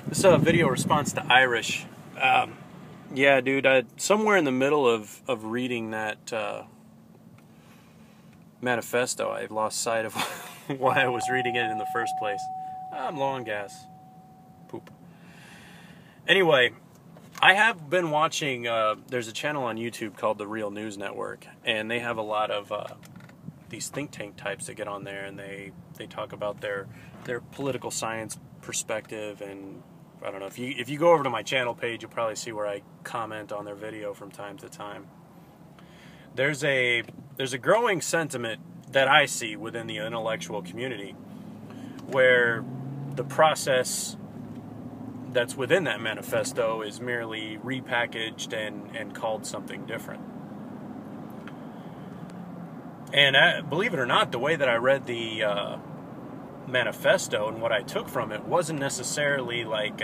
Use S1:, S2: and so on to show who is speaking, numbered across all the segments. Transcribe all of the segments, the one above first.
S1: This video response to Irish. Yeah, dude, somewhere in the middle of reading that manifesto, I lost sight of why I was reading it in the first place. I'm low on gas. Poop. Anyway, I have been watching, there's a channel on YouTube called The Real News Network, and they have a lot of these think tank types that get on there, and they talk about their political science perspective. And I don't know, if you go over to my channel page, you'll probably see where I comment on their video from time to time. There's a growing sentiment that I see within the intellectual community where the process that's within that manifesto is merely repackaged and called something different. And believe it or not, the way that I read the manifesto and what I took from it wasn't necessarily like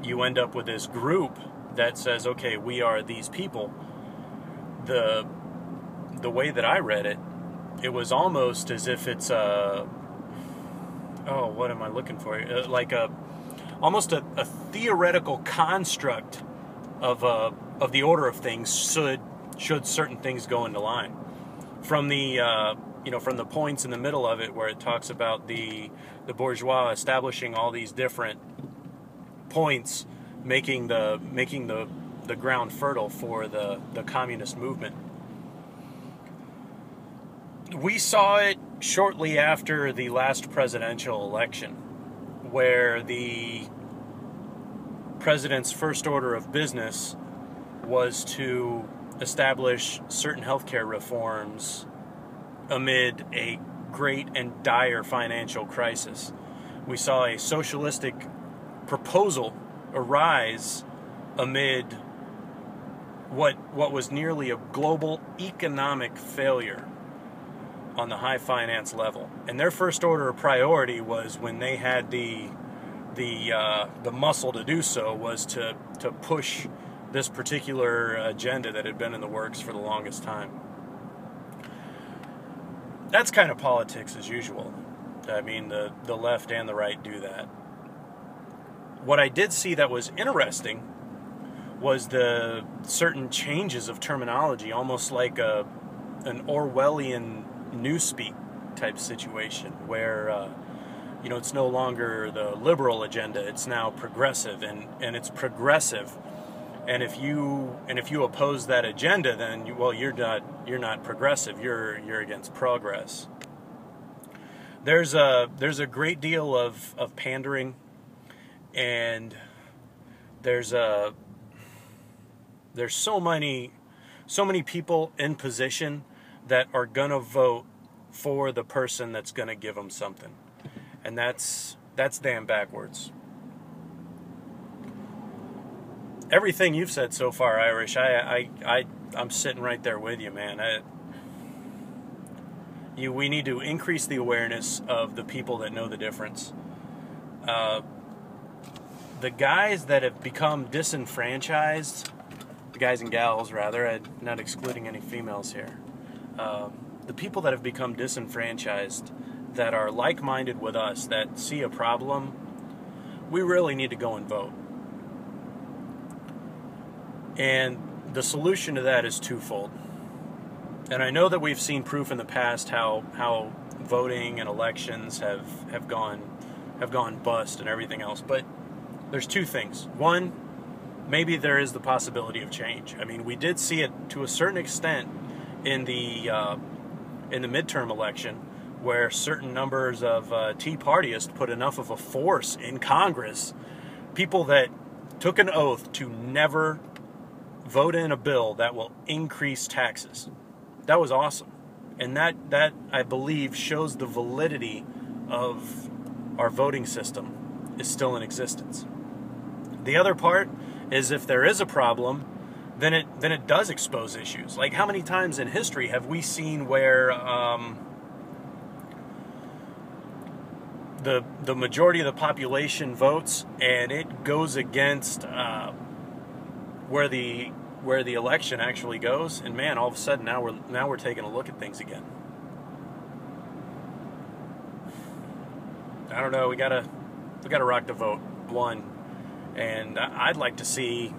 S1: you end up with this group that says, okay, we are these people. The way that I read it, it was almost as if it's what am I looking for? Almost a theoretical construct of the order of things should certain things go into line. From the from the points in the middle of it where it talks about the bourgeois establishing all these different points, making the ground fertile for the communist movement. We saw it shortly after the last presidential election, where the president's first order of business was to establish certain healthcare reforms amid a great and dire financial crisis. We saw a socialistic proposal arise amid what was nearly a global economic failure on the high finance level. And their first order of priority was, when they had the muscle to do so, was to push this particular agenda that had been in the works for the longest time. That's kind of politics as usual. I mean, the left and the right do that. What I did see that was interesting was the certain changes of terminology, almost like an Orwellian newspeak type situation, where it's no longer the liberal agenda, it's now progressive, and it's progressive. And if you oppose that agenda, then you're not progressive. You're against progress. There's a great deal of pandering, and there's so many people in position that are gonna vote for the person that's gonna give them something, and that's damn backwards. Everything you've said so far, Irish, I'm sitting right there with you, man. We need to increase the awareness of the people that know the difference. The guys that have become disenfranchised, the guys and gals rather, I'm not excluding any females here, the people that have become disenfranchised, that are like-minded with us, that see a problem, we really need to go and vote. And the solution to that is twofold. And I know that we've seen proof in the past how voting and elections have gone bust and everything else. But there's two things. One, maybe there is the possibility of change. I mean, we did see it to a certain extent in the midterm election, where certain numbers of Tea Partyists put enough of a force in Congress, people that took an oath to never vote in a bill that will increase taxes. That was awesome. And that I believe shows the validity of our voting system is still in existence. The other part is, if there is a problem, then it does expose issues. Like, how many times in history have we seen where the majority of the population votes and it goes against where the election actually goes, and man, all of a sudden now we're taking a look at things again. I don't know. We gotta rock the vote. One. And I'd like to see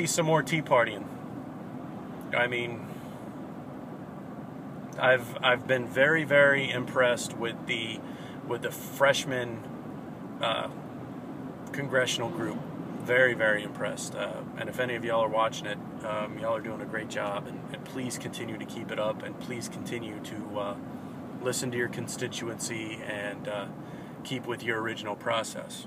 S1: some more tea partying. I mean, I've been very, very impressed with the freshman congressional group. Very, very impressed. And if any of y'all are watching it, y'all are doing a great job. And please continue to keep it up. And please continue to listen to your constituency and keep with your original process.